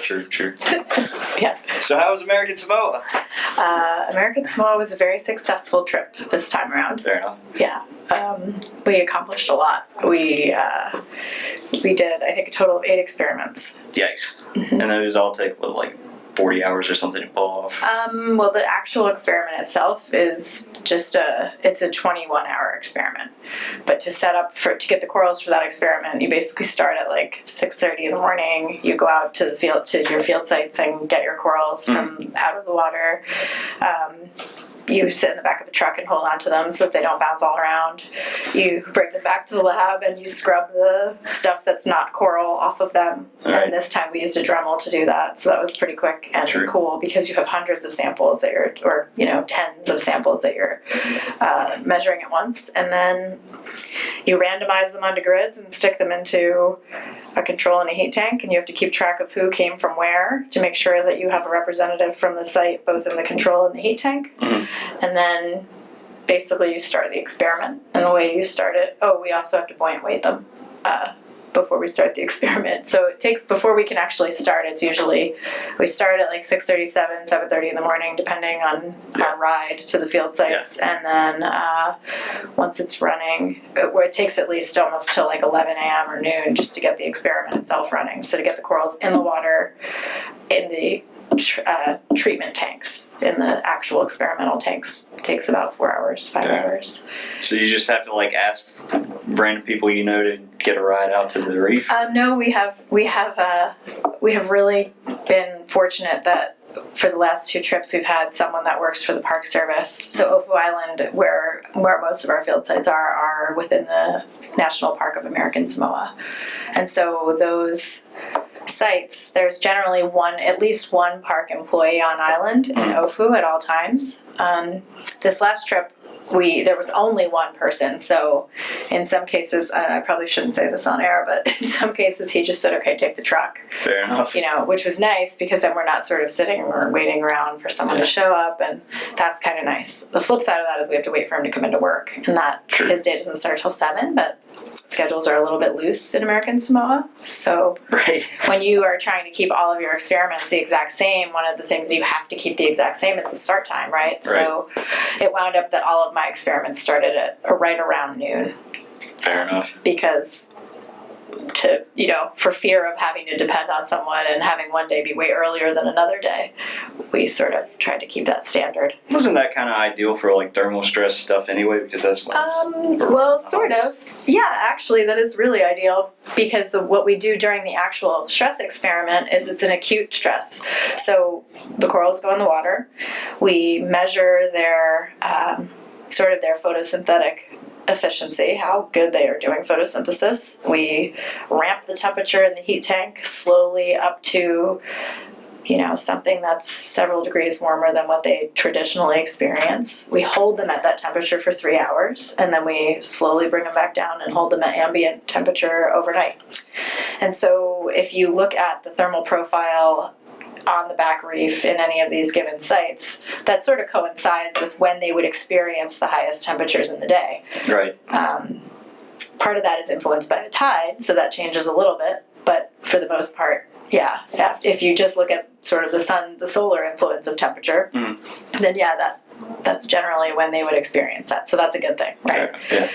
True. Yeah. So how was American Samoa? American Samoa was a very successful trip this time around. Fair enough. Yeah. We accomplished a lot. We did, I think, a total of 8 experiments. Yikes. And those all take, 40 hours or something to pull off? Well, the actual experiment itself is just it's a 21-hour experiment. But to get the corals for that experiment, you basically start at 6:30 in the morning. You go out to your field sites and get your corals from out of the water. You sit in the back of the truck and hold on to them so that they don't bounce all around. You bring them back to the lab and you scrub the stuff that's not coral off of them. Right. And this time we used a Dremel to do that, so that was pretty quick and cool because you have hundreds of samples that tens of samples that you're measuring at once. And then you randomize them onto grids and stick them into a control and a heat tank, and you have to keep track of who came from where to make sure that you have a representative from the site both in the control and the heat tank. And then basically you start the experiment, and the way you start it, we also have to buoyant weight them before we start the experiment. So it takes, before we can actually start, it's usually, we start at 6:37, 7:30 in the morning, depending on our ride to the field sites. And then once it's running, it takes at least almost till 11 a.m. or noon just to get the experiment itself running. So to get the corals in the water, in the treatment tanks, in the actual experimental tanks, takes about 4 hours, 5 hours. So you just have to ask random people to get a ride out to the reef? No, we have really been fortunate that for the last 2 trips we've had someone that works for the Park Service. So Ofu Island, where most of our field sites are within the National Park of American Samoa. And so those sites, there's generally at least one park employee on island in Ofu at all times. This last trip, there was only one person, so in some cases, I probably shouldn't say this on air, but in some cases he just said, okay, take the truck. Fair enough. Which was nice because then we're not sort of sitting or waiting around for someone to show up, and that's kind of nice. The flip side of that is we have to wait for him to come into work, and that his day doesn't start till 7, but schedules are a little bit loose in American Samoa. So when you are trying to keep all of your experiments the exact same, one of the things you have to keep the exact same is the start time, right? So it wound up that all of my experiments started at right around noon. Fair enough. Because for fear of having to depend on someone and having one day be way earlier than another day, we sort of tried to keep that standard. Wasn't that kind of ideal for thermal stress stuff anyway? Because that's what sort of. Yeah, actually, that is really ideal because what we do during the actual stress experiment is it's an acute stress. So the corals go in the water. We measure their their photosynthetic efficiency, how good they are doing photosynthesis. We ramp the temperature in the heat tank slowly up to something that's several degrees warmer than what they traditionally experience. We hold them at that temperature for 3 hours, and then we slowly bring them back down and hold them at ambient temperature overnight. And so if you look at the thermal profile on the back reef in any of these given sites, that sort of coincides with when they would experience the highest temperatures in the day. Right. Part of that is influenced by the tide, so that changes a little bit, but for the most part, if you just look at sort of the solar influence of temperature, then that's generally when they would experience that. So that's a good thing, right? Yeah.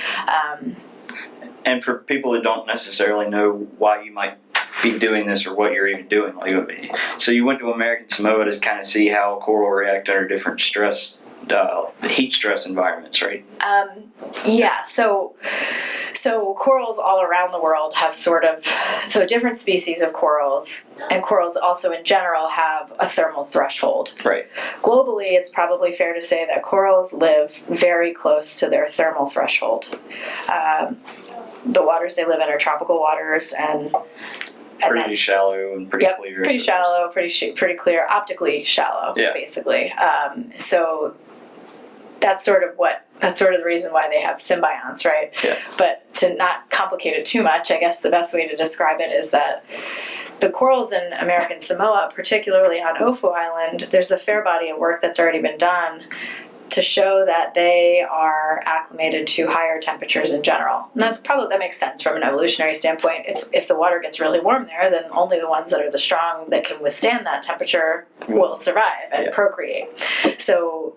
And for people that don't necessarily know why you might be doing this or what you're even doing, so you went to American Samoa to kind of see how coral react under different stress, heat stress environments, right? So corals all around the world have different species of corals, and corals also in general have a thermal threshold. Right. Globally, it's probably fair to say that corals live very close to their thermal threshold. The waters they live in are tropical waters, and pretty shallow and pretty clear. Pretty shallow, pretty clear, optically shallow, basically. So that's sort of the reason why they have symbionts, right? Yeah. But to not complicate it too much, I guess the best way to describe it is that the corals in American Samoa, particularly on Ofu Island, there's a fair body of work that's already been done to show that they are acclimated to higher temperatures in general. And that makes sense from an evolutionary standpoint. It's if the water gets really warm there, then only the ones that are the strong that can withstand that temperature will survive and procreate. So,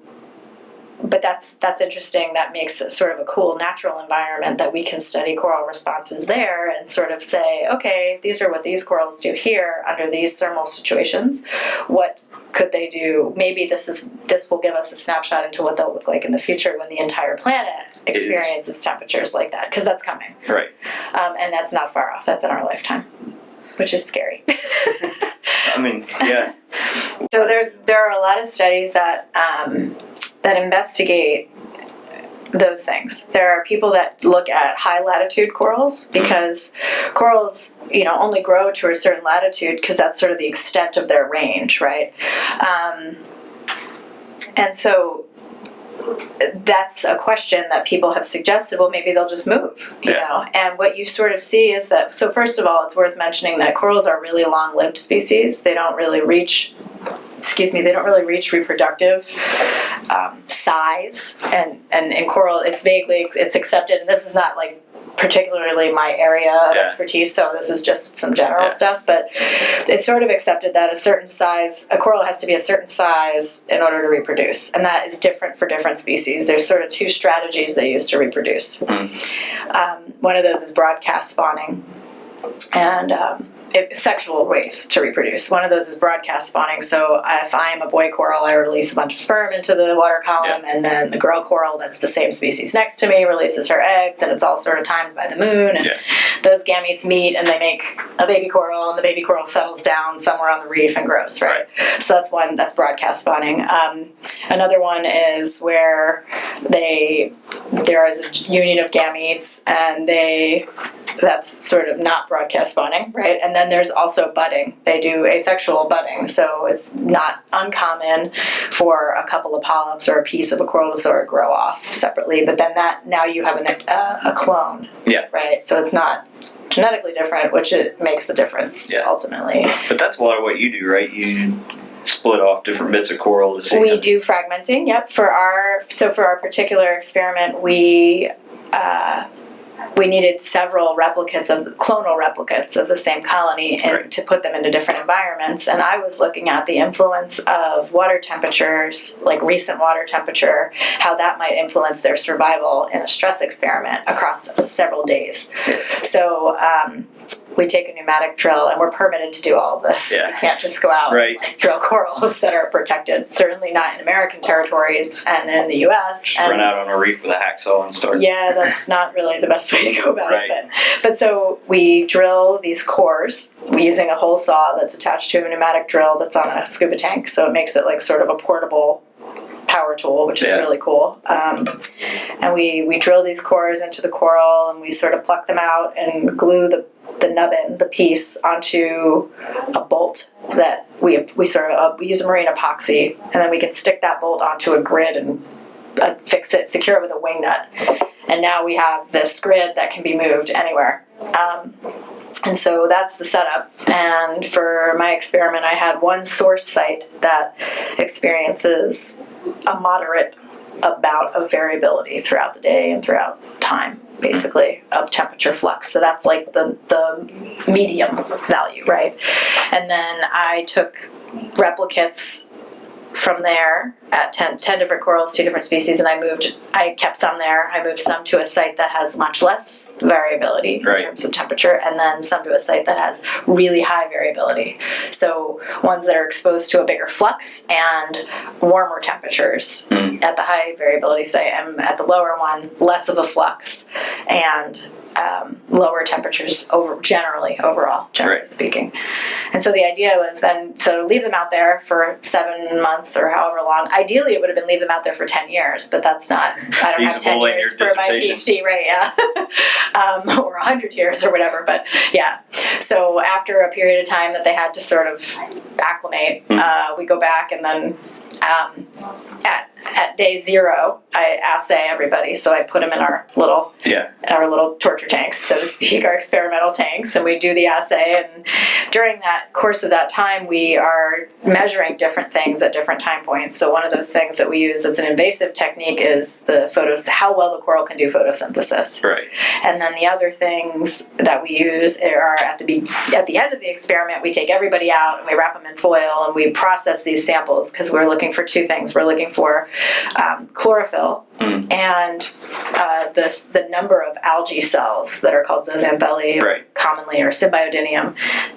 but that's interesting. That makes it sort of a cool natural environment that we can study coral responses there and sort of say, okay, these are what these corals do here under these thermal situations. What could they do? Maybe this will give us a snapshot into what they'll look like in the future when the entire planet experiences temperatures like that, because that's coming. Right. And that's not far off. That's in our lifetime, which is scary. I mean, yeah. So there are a lot of studies that investigate those things. There are people that look at high latitude corals because corals, only grow to a certain latitude because that's sort of the extent of their range, right? And so that's a question that people have suggested, well, maybe they'll just move, you know? And what you sort of see is that, so first of all, it's worth mentioning that corals are really long-lived species. They don't really reach reproductive size, and in coral it's accepted, and this is not like particularly my area of expertise, so this is just some general stuff, but it's sort of accepted that a coral has to be a certain size in order to reproduce, and that is different for different species. There's sort of two strategies they use to reproduce. One of those is broadcast spawning, and sexual ways to reproduce. One of those is broadcast spawning. So if I'm a boy coral, I release a bunch of sperm into the water column, and then the girl coral that's the same species next to me releases her eggs, and it's all sort of timed by the moon, and those gametes meet and they make a baby coral, and the baby coral settles down somewhere on the reef and grows, right? So that's broadcast spawning. Another one is where there is a union of gametes, and that's sort of not broadcast spawning, right? And then there's also budding. They do asexual budding, so it's not uncommon for a couple of polyps or a piece of a coral to sort of grow off separately, but then now you have a clone, right? So it's not genetically different, which it makes the difference ultimately. But that's a lot of what you do, right? You split off different bits of coral to see. We do fragmenting, for our particular experiment, we needed several clonal replicates of the same colony to put them into different environments. And I was looking at the influence of water temperatures, like recent water temperature, how that might influence their survival in a stress experiment across several days. So we take a pneumatic drill, and we're permitted to do all this. You can't just go out and drill corals that are protected, certainly not in American territories and in the U.S. Just run out on a reef with a hacksaw and start. Yeah, that's not really the best way to go about it. But so we drill these cores using a hole saw that's attached to a pneumatic drill that's on a scuba tank, so it makes it like sort of a portable power tool, which is really cool. And we drill these cores into the coral, and we sort of pluck them out and glue the nubbin, the piece, onto a bolt that we use a marine epoxy, and then we can stick that bolt onto a grid and secure it with a wing nut. And now we have this grid that can be moved anywhere. And so that's the setup. And for my experiment, I had one source site that experiences a moderate amount of variability throughout the day and throughout time, basically, of temperature flux. So that's like the medium value, right? And then I took replicates from there at 10 different corals, 2 different species, and I kept some there. I moved some to a site that has much less variability in terms of temperature, and then some to a site that has really high variability. So ones that are exposed to a bigger flux and warmer temperatures at the high variability site, and at the lower one, less of a flux and lower temperatures generally speaking. And so the idea was then, so leave them out there for 7 months or however long. Ideally, it would have been leave them out there for 10 years, but that's not, I don't have 10 years for my PhD, right, or 100 years or whatever, but yeah. So after a period of time that they had to sort of acclimate, we go back and then At day 0, I assay everybody. So I put them in our little torture tanks, so to speak, our experimental tanks, and we do the assay. And during that course of that time, we are measuring different things at different time points. So one of those things that we use that's an invasive technique is how well the coral can do photosynthesis. Right. And then the other things that we use are at the end of the experiment, we take everybody out and we wrap them in foil and we process these samples because we're looking for 2 things. We're looking for chlorophyll and the number of algae cells that are called zooxanthellae commonly, or symbiodinium.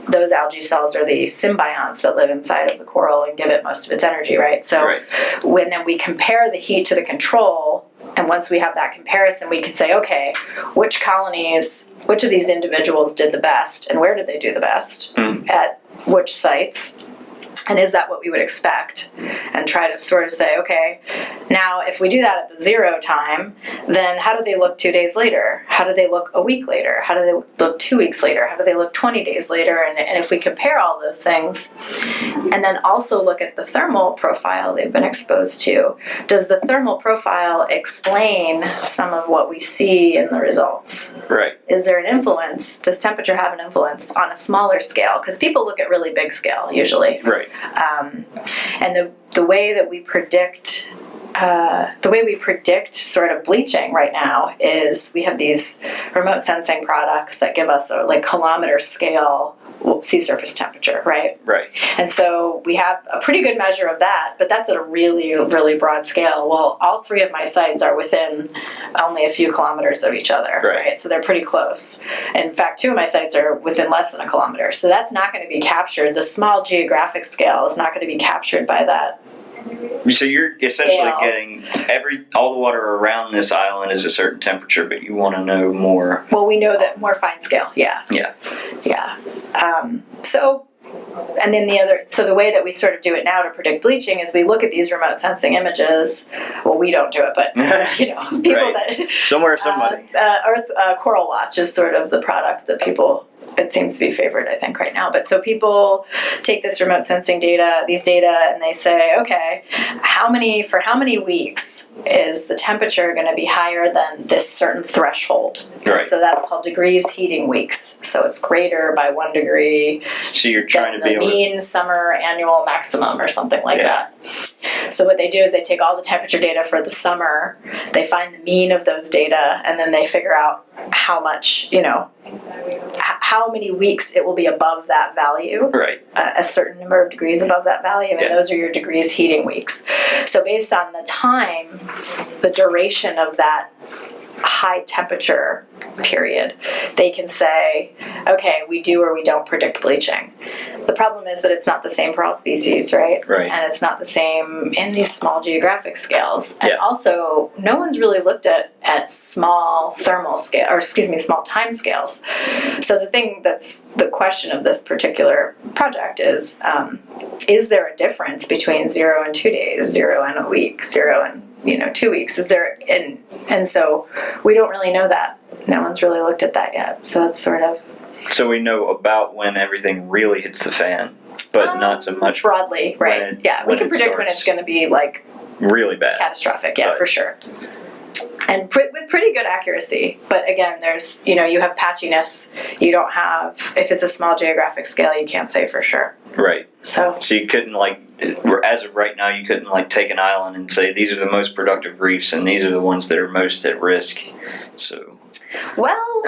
Those algae cells are the symbionts that live inside of the coral and give it most of its energy, right? So when then we compare the heat to the control, and once we have that comparison, we could say, okay, which of these individuals did the best, and where did they do the best, at which sites, and is that what we would expect? And try to sort of say, okay, now if we do that at the 0 time, then how do they look 2 days later? How do they look a week later? How do they look 2 weeks later? How do they look 20 days later? And if we compare all those things, and then also look at the thermal profile they've been exposed to, does the thermal profile explain some of what we see in the results? Right. Is there an influence? Does temperature have an influence on a smaller scale? Because people look at really big scale usually. Right. And the way that we predict sort of bleaching right now is we have these remote sensing products that give us a kilometer scale sea surface temperature, right? Right. And so we have a pretty good measure of that, but that's at a really, really broad scale. Well, all 3 of my sites are within only a few kilometers of each other, right? So they're pretty close. In fact, 2 of my sites are within less than a kilometer. So that's not going to be captured. The small geographic scale is not going to be captured by that. So you're essentially getting all the water around this island is a certain temperature, but you want to know more. Well, we know that more fine scale, yeah. And then the way that we sort of do it now to predict bleaching is we look at these remote sensing images. Well, we don't do it, but people that somebody. Coral Watch is sort of the product that people. It seems to be favored, I think, right now. But so people take this remote sensing data, and they say, okay, for how many weeks is the temperature going to be higher than this certain threshold? Right. So that's called degrees heating weeks. So it's greater by 1 degree. So you're trying than to the mean summer annual maximum or something like that. So what they do is they take all the temperature data for the summer, they find the mean of those data, and then they figure out how much, how many weeks it will be above that value, a certain number of degrees above that value, and those are your degrees heating weeks. So based on the time, the duration of that high temperature period, they can say, okay, we do or we don't predict bleaching. The problem is that it's not the same for all species, right? And it's not the same in these small geographic scales. And also, no one's really looked at small thermal scale, or small time scales. So the question of this particular project is there a difference between 0 and 2 days, 0 and a week, 0 and 2 weeks? Is there, and so we don't really know that. No one's really looked at that yet. So that's sort of. So we know about when everything really hits the fan, but not so much broadly, right? We can predict when it's going to be really bad, catastrophic. For sure. And with pretty good accuracy. But again, there's, you have patchiness. You don't have, if it's a small geographic scale, you can't say for sure. Right. So you couldn't as of right now, you couldn't take an island and say these are the most productive reefs and these are the ones that are most at risk. So. Well,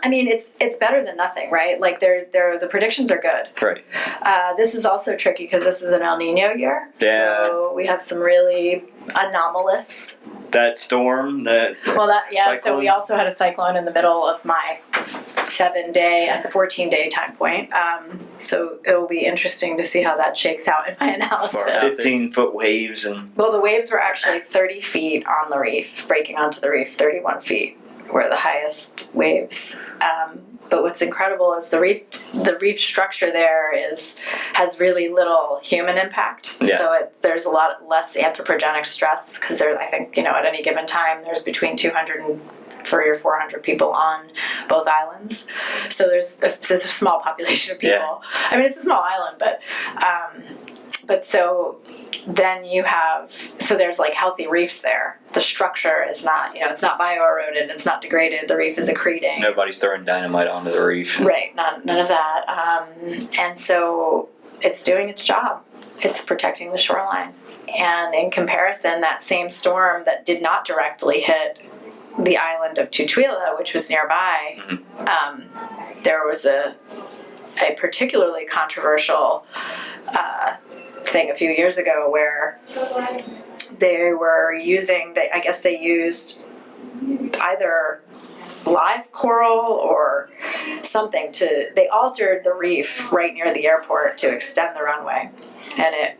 it's better than nothing, right? The predictions are good. Right. This is also tricky because this is an El Nino year. Yeah. So we have some really anomalous. That storm, cyclone. So we also had a cyclone in the middle of my 7-day and 14-day time point. So it will be interesting to see how that shakes out in my analysis. 15-foot waves Well, the waves were actually 30 feet on the reef, breaking onto the reef. 31 feet were the highest waves. But what's incredible is the reef structure there has really little human impact. Yeah. So there's a lot less anthropogenic stress because I think at any given time there's between 200 and 300 or 400 people on both islands. So it's a small population of people. Yeah. It's a small island, but but so then there's like healthy reefs there. The structure is not, it's not bioeroded, it's not degraded, the reef is accreting. Nobody's throwing dynamite onto the reef. Right, none of that. And so it's doing its job. It's protecting the shoreline. And in comparison, that same storm that did not directly hit the island of Tutuila, which was nearby, there was a particularly controversial thing a few years ago where they were using, I guess they used either live coral or something they altered the reef right near the airport to extend the runway. And it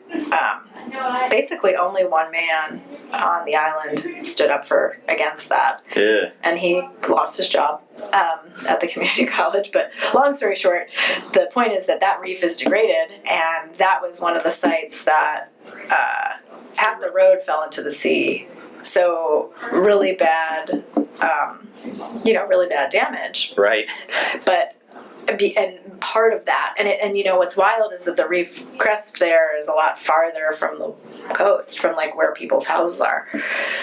basically only one man on the island stood up against that. Yeah. And he lost his job at the community college. But long story short, the point is that reef is degraded, and that was one of the sites that half the road fell into the sea. So really bad, really bad damage. Right. But and part of that, and what's wild is that the reef crest there is a lot farther from the coast, from like where people's houses are.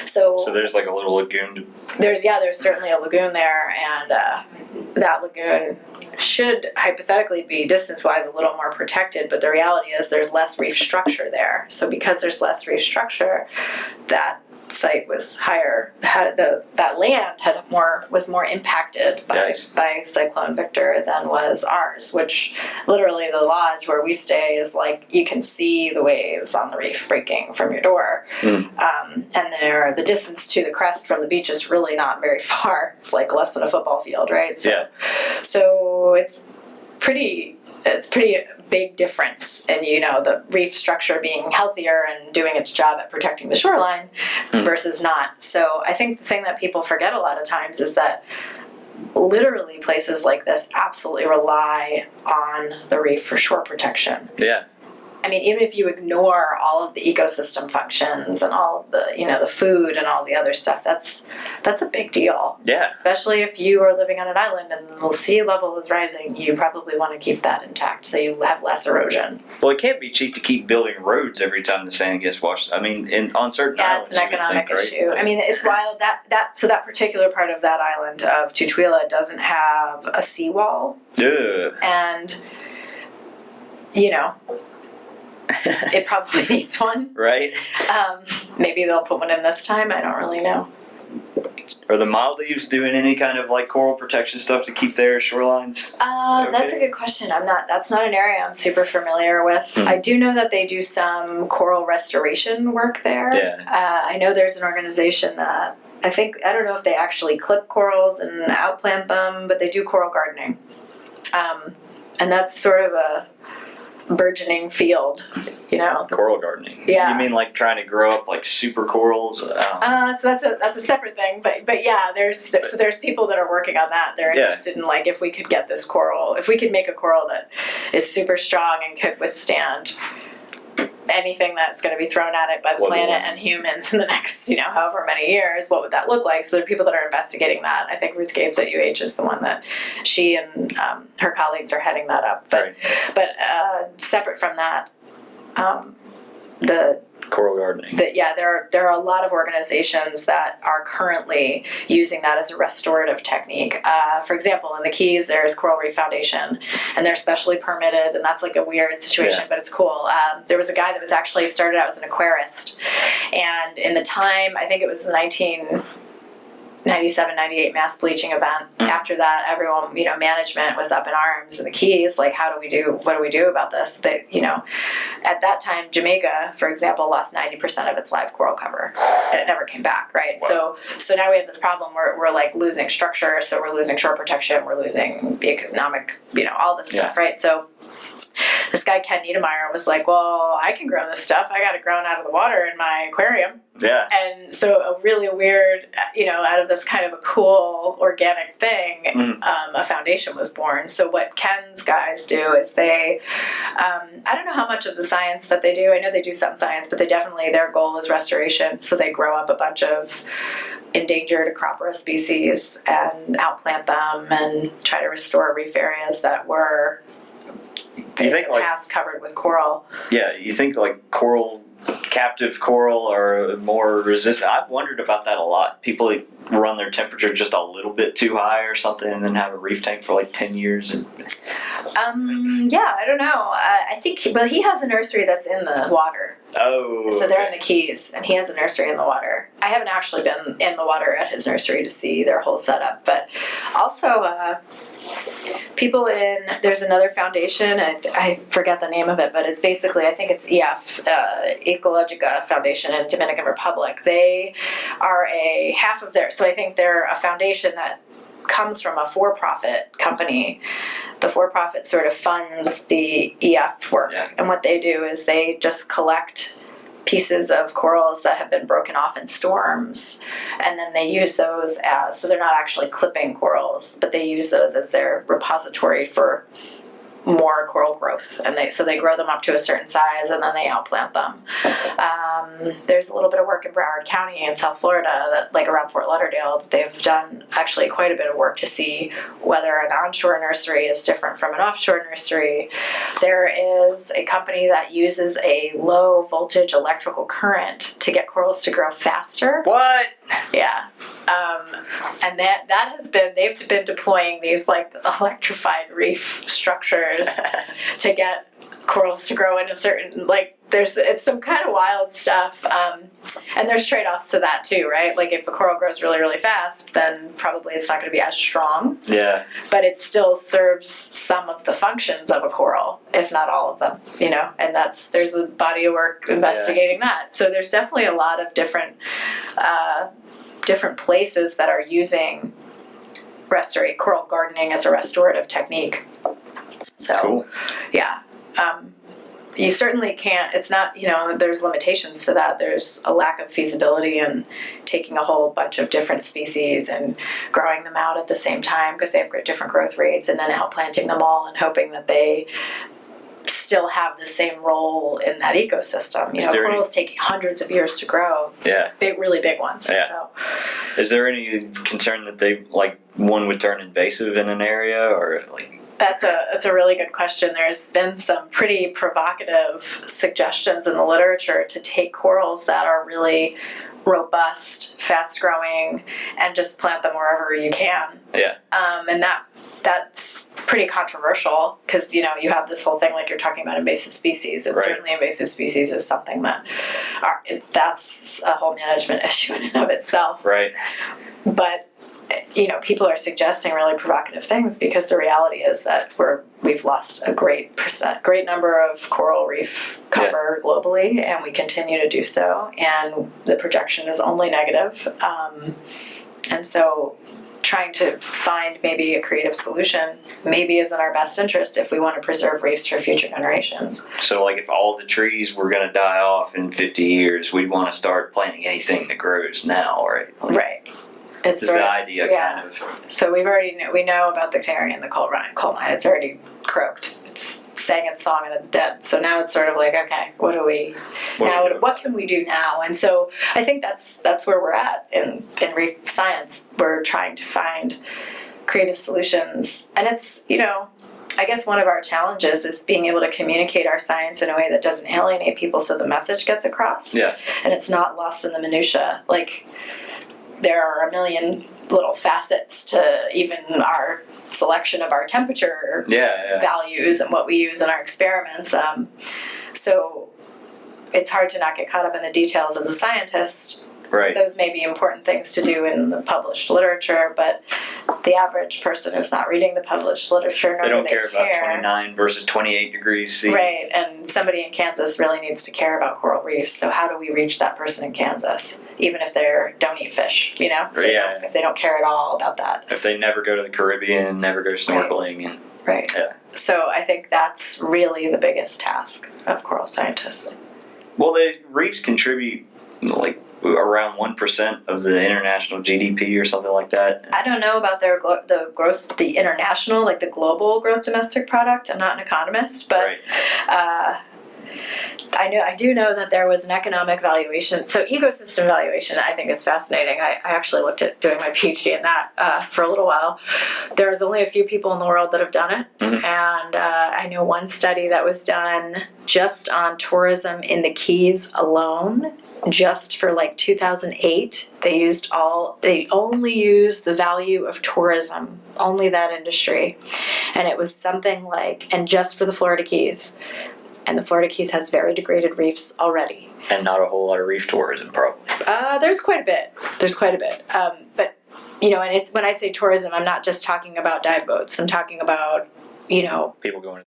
So there's like a little lagoon. There's certainly a lagoon there, and that lagoon should hypothetically be distance-wise a little more protected, but the reality is there's less reef structure there. So because there's less reef structure, that site was higher. That land was more impacted by Cyclone Victor than was ours. Which literally the lodge where we stay is like you can see the waves on the reef breaking from your door, and the distance to the crest from the beach is really not very far. It's like less than a football field, right? So it's pretty big difference in the reef structure being healthier and doing its job at protecting the shoreline versus not. So I think the thing that people forget a lot of times is that literally places like this absolutely rely on the reef for shore protection. Yeah. I mean, even if you ignore all of the ecosystem functions and all of the, the food and all the other stuff, that's a big deal. Yeah. Especially if you are living on an island and the sea level is rising, you probably want to keep that intact so you have less erosion. Well, it can't be cheap to keep building roads every time the sand gets washed. I mean, on certain islands. Yeah, it's an economic issue. Right? I mean, it's wild so that particular part of that island of Tutuila doesn't have a seawall. Yeah. And, it probably needs one. Right. Maybe they'll put one in this time. I don't really know. Are the Maldives doing any kind of like coral protection stuff to keep their shorelines? That's a good question. That's not an area I'm super familiar with. I do know that they do some coral restoration work there. Yeah. I know there's an organization that I don't know if they actually clip corals and outplant them, but they do coral gardening. And that's sort of a burgeoning field, Coral gardening. Yeah. You mean like trying to grow up like super corals? So that's a separate thing, but yeah, there's people that are working on that. They're interested in like if we could get this coral, if we could make a coral that is super strong and could withstand anything that's going to be thrown at it by the planet and humans in the next, however many years, what would that look like? So there are people that are investigating that. I think Ruth Gates at UH is the one that she and her colleagues are heading that up. But separate from that, the coral gardening. There are a lot of organizations that are currently using that as a restorative technique. For example, in the Keys, there's Coral Reef Foundation, and they're specially permitted, and that's like a weird situation, but it's cool. There was a guy that was actually started out as an aquarist, and in the time, I think it was the 1997, 98 mass bleaching event. After that, everyone, management was up in arms in the Keys. Like, what do we do about this? That, at that time, Jamaica, for example, lost 90% of its live coral cover, and it never came back, right? Wow. So now we have this problem where we're like losing structure, so we're losing shore protection, we're losing economic, all this stuff, right? So this guy, Ken Niedermeyer, was like, well, I can grow this stuff. I got it grown out of the water in my aquarium. Yeah. And so a really weird, out of this kind of a cool organic thing, a foundation was born. So what Ken's guys do is they, I don't know how much of the science that they do. I know they do some science, but their goal is restoration. So they grow up a bunch of endangered Acropora species and outplant them and try to restore reef areas that were you think like past covered with coral. Yeah, you think like captive coral are more resistant. I've wondered about that a lot. People like, run their temperature just a little bit too high or something, and then have a reef tank for like 10 years. Yeah, I don't know. I think, he has a nursery that's in the water. Oh. So they're in the Keys, and he has a nursery in the water. I haven't actually been in the water at his nursery to see their whole setup, but also people there's another foundation, I forget the name of it, but it's basically, I think it's Ecologica Foundation in Dominican Republic. They are so I think they're a foundation that comes from a for-profit company. The for-profit sort of funds the EF work, and what they do is they just collect pieces of corals that have been broken off in storms, and then they use those so they're not actually clipping corals, but they use those as their repository for more coral growth, and they grow them up to a certain size, and then they outplant them. There's a little bit of work in Broward County in South Florida, that like around Fort Lauderdale, they've done actually quite a bit of work to see whether an onshore nursery is different from an offshore nursery. There is a company that uses a low voltage electrical current to get corals to grow faster. What? Yeah. And that has been, they've been deploying these like electrified reef structures to get corals to grow in a certain, like, it's some kind of wild stuff. And there's trade-offs to that too, right? Like if a coral grows really, really fast, then probably it's not going to be as strong. Yeah. But it still serves some of the functions of a coral, if not all of them, and there's a body of work investigating that. So there's definitely a lot of different places that are using coral gardening as a restorative technique. So, cool. Yeah. You certainly can't, it's not, there's limitations to that. There's a lack of feasibility in taking a whole bunch of different species and growing them out at the same time because they have different growth rates, and then outplanting them all and hoping that they still have the same role in that ecosystem. Corals take hundreds of years to grow. Yeah. Really big ones. Yeah. So. Is there any concern that one would turn invasive in an area, or like? That's a really good question. There's been some pretty provocative suggestions in the literature to take corals that are really robust, fast-growing, and just plant them wherever you can. Yeah. And that's pretty controversial because, you have this whole thing like you're talking about invasive species, and certainly invasive species is something that's a whole management issue in and of itself. Right. But people are suggesting really provocative things because the reality is that we've lost a great number of coral reef cover globally, and we continue to do so, and the projection is only negative. And so trying to find maybe a creative solution maybe is in our best interest if we want to preserve reefs for future generations. So like if all the trees were going to die off in 50 years, we'd want to start planting anything that grows now, right? Right. It's the idea kind of. So we know about the canary and the coal mine. It's already croaked. It's sang its song and it's dead. So now it's sort of like, okay, what can we do now? And so I think that's where we're at in reef science. We're trying to find creative solutions, and it's I guess one of our challenges is being able to communicate our science in a way that doesn't alienate people, so the message gets across. Yeah. And it's not lost in the minutia. Like, there are a million little facets to even our selection of our temperature values and what we use in our experiments. So it's hard to not get caught up in the details as a scientist. Right. Those may be important things to do in the published literature, but the average person is not reading the published literature. They don't care about 29 versus 28 degrees C. Right, and somebody in Kansas really needs to care about coral reefs, so how do we reach that person in Kansas, even if they don't eat fish, if they don't care at all about that. If they never go to the Caribbean, never go snorkeling. Right. Yeah. So I think that's really the biggest task of coral scientists. Well, the reefs contribute, around 1% of the international GDP or something like that. I don't know about the international, the global gross domestic product. I'm not an economist, but I do know that there was an economic valuation. So ecosystem valuation, I think, is fascinating. I actually looked at doing my PhD in that for a little while. There's only a few people in the world that have done it. Mm-hmm. And I know one study that was done just on tourism in the Keys alone, just for like 2008. They only used the value of tourism, only that industry. And it was something like, and just for the Florida Keys. And the Florida Keys has very degraded reefs already. And not a whole lot of reef tourism, probably. There's quite a bit. But, and when I say tourism, I'm not just talking about dive boats. I'm talking about, people going to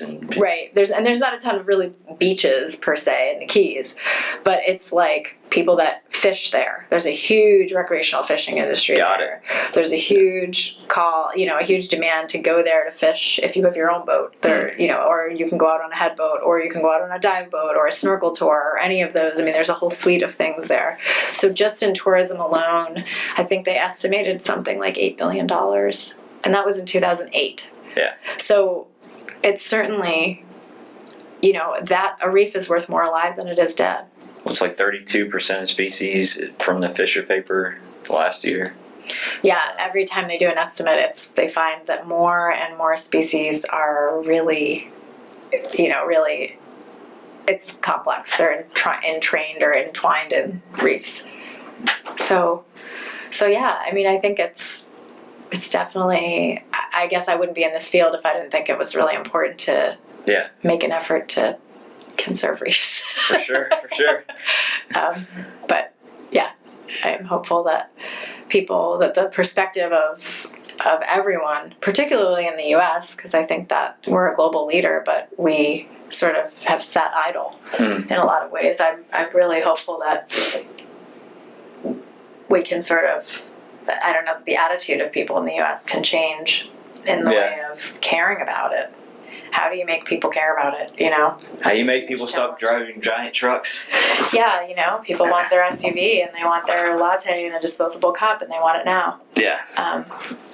and right. There's not a ton of really beaches per se in the Keys, but it's like people that fish there. There's a huge recreational fishing industry there. There's a huge a huge demand to go there to fish if you have your own boat. There, or you can go out on a head boat, or you can go out on a dive boat, or a snorkel tour, or any of those. I mean, there's a whole suite of things there. So just in tourism alone, I think they estimated something like $8 billion, and that was in 2008. Yeah. So it's certainly, that a reef is worth more alive than it is dead. Well, it's like 32% of species from the Fisher paper last year. Yeah, every time they do an estimate, they find that more and more species are really, it's complex. They're entrained or entwined in reefs. So yeah, I mean, I think it's definitely, I guess I wouldn't be in this field if I didn't think it was really important to make an effort to conserve reefs. For sure. But yeah, I'm hopeful that the perspective of everyone, particularly in the U.S., because I think that we're a global leader, but we sort of have sat idle in a lot of ways. I'm really hopeful that we can sort of, I don't know, the attitude of people in the U.S. can change in the way of caring about it. How do you make people care about it, How do you make people stop driving giant trucks? Yeah, people want their SUV and they want their latte in a disposable cup and they want it now. Yeah.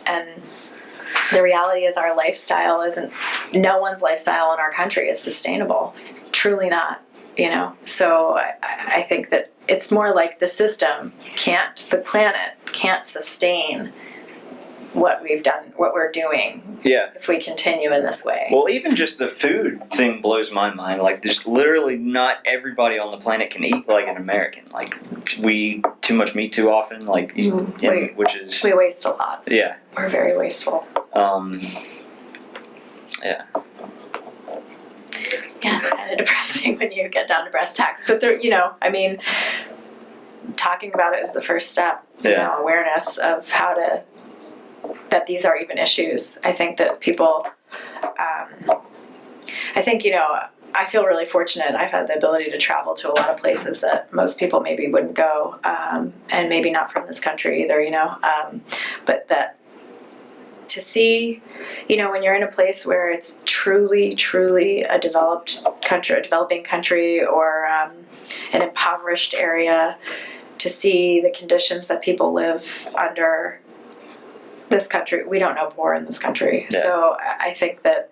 And the reality is no one's lifestyle in our country is sustainable. Truly not, So I think that it's more like the planet can't sustain what we've done, what we're doing. Yeah. If we continue in this way. Well, even just the food thing blows my mind. Like, there's literally not everybody on the planet can eat like an American. Like, we eat too much meat too often. Like, which is we waste a lot. Yeah. We're very wasteful. Yeah. Yeah, it's kind of depressing when you get down to brass tacks. But there, talking about it is the first step. Awareness of that these are even issues. I think that people, I feel really fortunate. I've had the ability to travel to a lot of places that most people maybe wouldn't go, and maybe not from this country either, but that to see, when you're in a place where it's truly, truly a developing country, or an impoverished area, to see the conditions that people live under. This country, we don't know poor in this country. Yeah. So I think that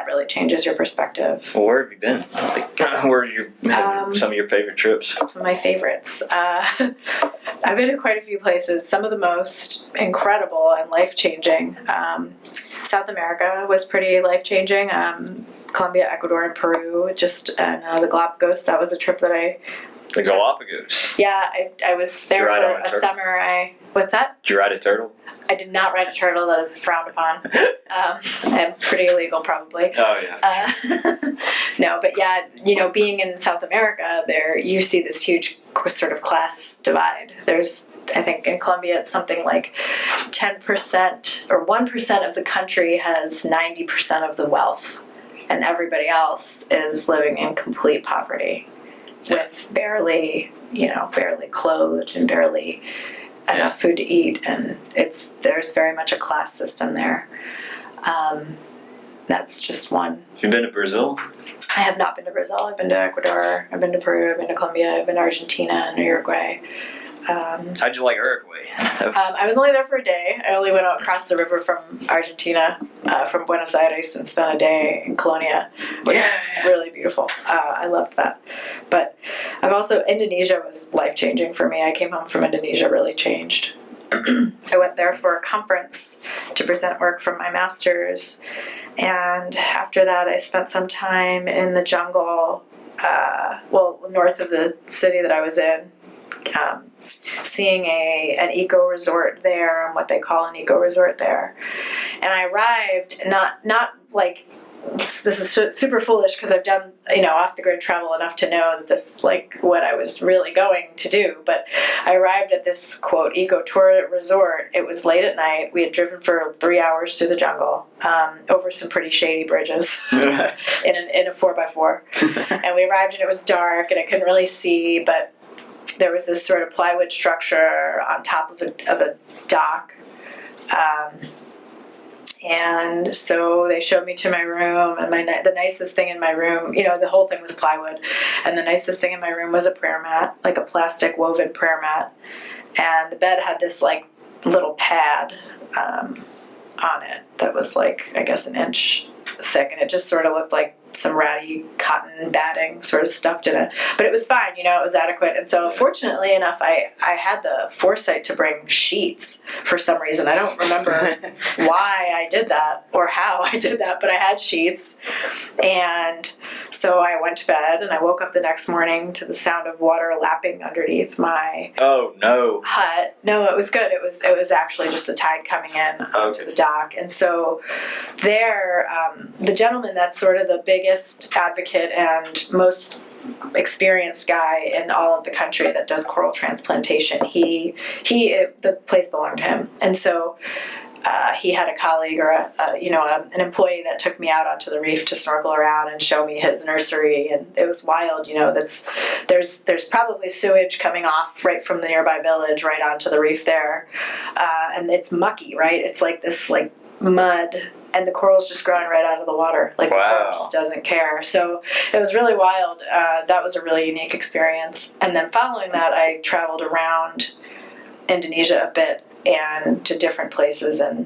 really changes your perspective. Well, where have you been? Where have you had some of your favorite trips? Some of my favorites. I've been to quite a few places. Some of the most incredible and life-changing. South America was pretty life-changing. Colombia, Ecuador, and Peru. And the Galapagos. That was a trip that The Galapagos. Yeah, I was there for a summer. What's that? Did you ride a turtle? I did not ride a turtle. That is frowned upon. And pretty illegal, probably. Oh, yeah. No, but yeah, being in South America, there you see this huge sort of class divide. There's, I think, in Colombia, it's something like 10% or 1% of the country has 90% of the wealth, and everybody else is living in complete poverty, with barely clothed and barely enough food to eat, and there's very much a class system there. That's just one. You've been to Brazil? I have not been to Brazil. I've been to Ecuador, I've been to Peru, I've been to Colombia, I've been to Argentina and Uruguay. How'd you like Uruguay? I was only there for a day. I only went across the river from Argentina, from Buenos Aires, and spent a day in Colonia, which was really beautiful. I loved that. But Indonesia was life-changing for me. I came home from Indonesia really changed. I went there for a conference to present work from my master's, and after that I spent some time in the jungle, north of the city that I was in, seeing an eco resort there, and what they call an eco resort there. And I arrived not like, this is super foolish because I've done off the grid travel enough to know that this is like what I was really going to do. But I arrived at this quote eco tour resort. It was late at night. We had driven for 3 hours through the jungle, over some pretty shady bridges in a 4x4, and we arrived and it was dark and I couldn't really see, but there was this sort of plywood structure on top of a dock. And so they showed me to my room, and the nicest thing in my room, the whole thing was plywood, and the nicest thing in my room was a prayer mat, like a plastic woven prayer mat. And the bed had this like little pad on it that was like, I guess, an inch thick, and it just sort of looked like some ratty cotton batting sort of stuffed in it, but it was fine, it was adequate. And so fortunately enough, I had the foresight to bring sheets for some reason. I don't remember why I did that or how I did that, but I had sheets. And so I went to bed, and I woke up the next morning to the sound of water lapping underneath my hut. No, it was good. It was actually just the tide coming in onto the dock. And so there, the gentleman that's sort of the biggest advocate and most experienced guy in all of the country that does coral transplantation, the place belonged to him. And so he had a colleague or an employee that took me out onto the reef to snorkel around and show me his nursery, and it was wild. There's probably sewage coming off right from the nearby village right onto the reef there, and it's mucky, right? It's like this like mud, and the coral's just growing right out of the water. Like, wow. The coral just doesn't care. So it was really wild. That was a really unique experience. And then following that, I traveled around Indonesia a bit and to different places. And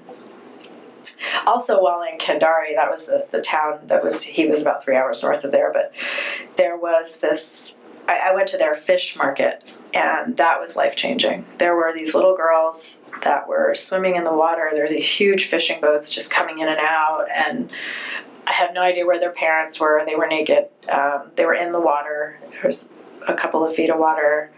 also while in Kendari, that was the town he was about 3 hours north of there, but there was this, I went to their fish market, and that was life-changing. There were these little girls that were swimming in the water. There were these huge fishing boats just coming in and out, and I have no idea where their parents were. They were naked. They were in the water. There was a couple of feet of water,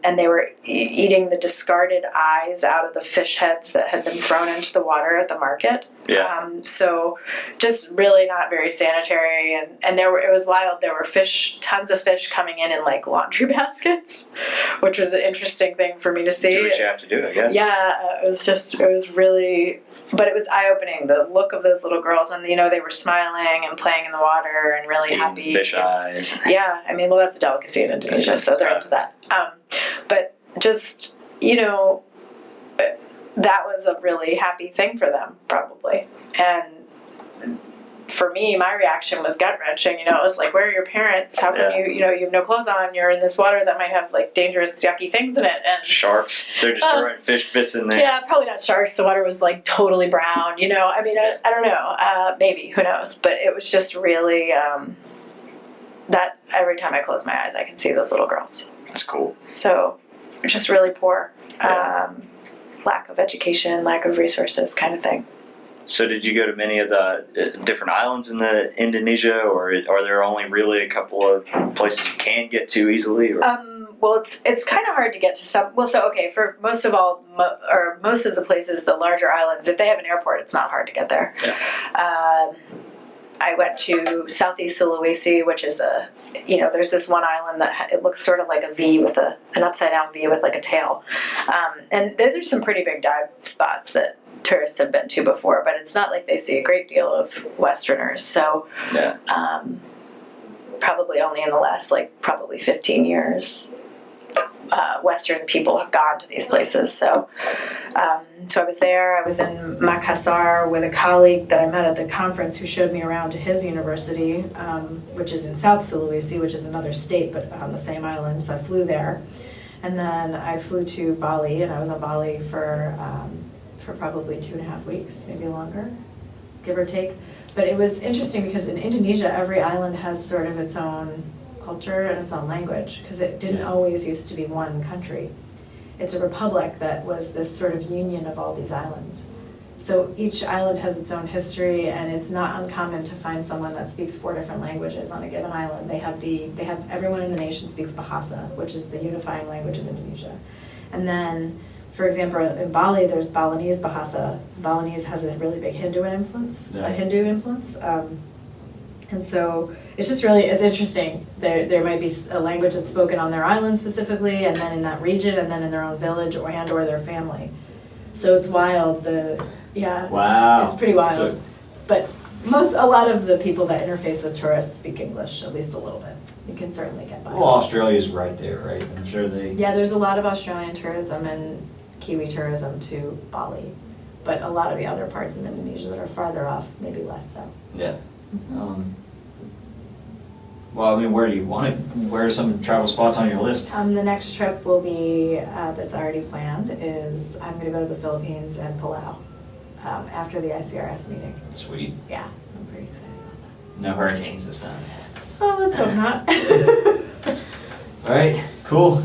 and they were eating the discarded eyes out of the fish heads that had been thrown into the water at the market. Yeah. So just really not very sanitary, and it was wild. There were tons of fish coming in like laundry baskets, which was an interesting thing for me to see. Do what you have to do, I guess. Yeah, it was really, but it was eye-opening. The look of those little girls, and they were smiling and playing in the water and really happy. Fish eyes. Yeah, I mean, well, that's a delicacy in Indonesia, so they're into that. But just that was a really happy thing for them, probably. And for me, my reaction was gut-wrenching. It was like, where are your parents? How can you have no clothes on, you're in this water that might have like dangerous, yucky things in it. And sharks. They're just throwing fish bits in there. Yeah, probably not sharks. The water was like totally brown, I mean, I don't know. Maybe, who knows? But it was just really, that every time I close my eyes, I can see those little girls. That's cool. So, just really poor. Yeah. Lack of education, lack of resources kind of thing. So did you go to many of the different islands in Indonesia, or are there only really a couple of places you can get to easily? Or? Well, it's kind of hard to get to some. Well, so okay, for most of the places, the larger islands, if they have an airport, it's not hard to get there. Yeah. I went to Southeast Sulawesi, which is there's this one island that it looks sort of like a V with an upside down V with like a tail. And those are some pretty big dive spots that tourists have been to before, but it's not like they see a great deal of Westerners. So yeah. Probably only in the last probably 15 years, Western people have gone to these places. So I was there. I was in Makassar with a colleague that I met at the conference who showed me around to his university, which is in South Sulawesi, which is another state, but on the same island. So I flew there. And then I flew to Bali, and I was on Bali for probably 2.5 weeks, maybe longer, give or take. But it was interesting because in Indonesia, every island has sort of its own culture and its own language, because it didn't always used to be one country. It's a republic that was this sort of union of all these islands. So each island has its own history, and it's not uncommon to find someone that speaks 4 different languages on a given island. They have everyone in the nation speaks Bahasa, which is the unifying language of Indonesia. And then, for example, in Bali, there's Balinese Bahasa. Balinese has a really big Hindu influence, and so it's just really, it's interesting. There might be a language that's spoken on their island specifically, and then in that region, and then in their own village or their family. So it's wild. Wow. It's pretty wild. So, but a lot of the people that interface with tourists speak English, at least a little bit. You can certainly get by. well, Australia's right there, right? I'm sure they. Yeah, there's a lot of Australian tourism and Kiwi tourism to Bali, but a lot of the other parts of Indonesia that are farther off, maybe less so. Yeah. Well, I mean, where are some travel spots on your list? The next trip will be, that's already planned, is I'm going to go to the Philippines and Palau after the ICRS meeting. Sweet. Yeah, I'm pretty excited about that. No hurricanes this time. Oh, let's hope not. All right, cool.